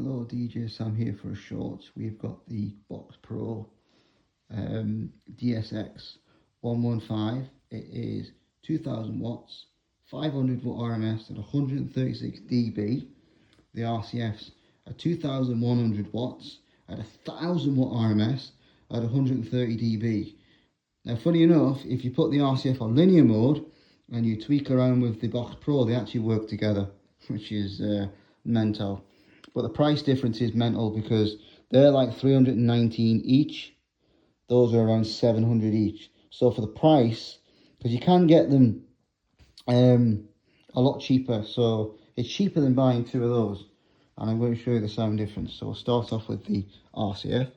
Hello, DJ Sam here for a short. We've got the Box Pro DSX 115. It is 2000 watts, 500 volt RMS at 136 dB. The RCFs are 2100 watts at 1000 watt RMS at 130 dB. Now, funny enough, if you put the RCF on linear mode and you tweak around with the Box Pro, they actually work together, which is mental. But the price difference is mental because they're like 319 each. Those are around 700 each. So for the price, because you can get them a lot cheaper, so it's cheaper than buying two of those. And I'm going to show you the sound difference. So we'll start off with the RCF.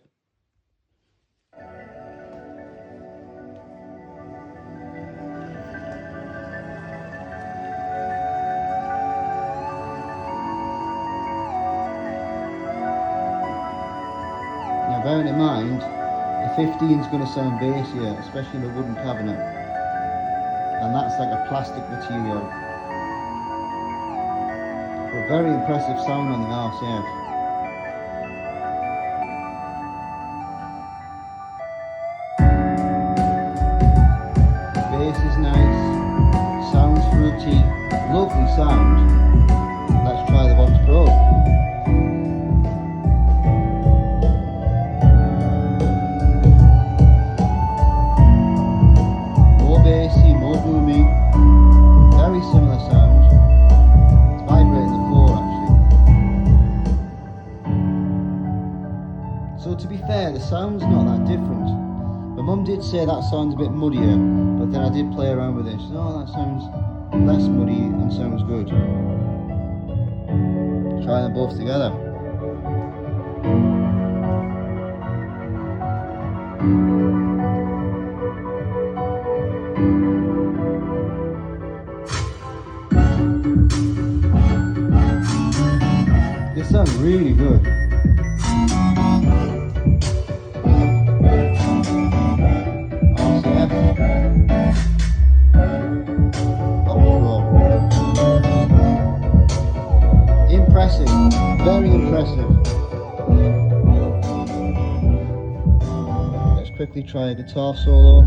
Now, bearing in mind, the 15 is going to sound bassier, especially in the wooden cabinet, and that's like a plastic material. But very impressive sound on the RCF. The bass is nice, sounds fruity, lovely sound. Let's try the Box Pro. More boomy, very similar sound. It's vibrating the floor actually. So to be fair, the sound's not that different. My mum did say that sounds a bit muddier, but then I did play around with it. She said, oh, that sounds less muddy and sounds good. Try them both together. This sounds really good. RCF. Impressive, very impressive. Let's quickly try a guitar solo.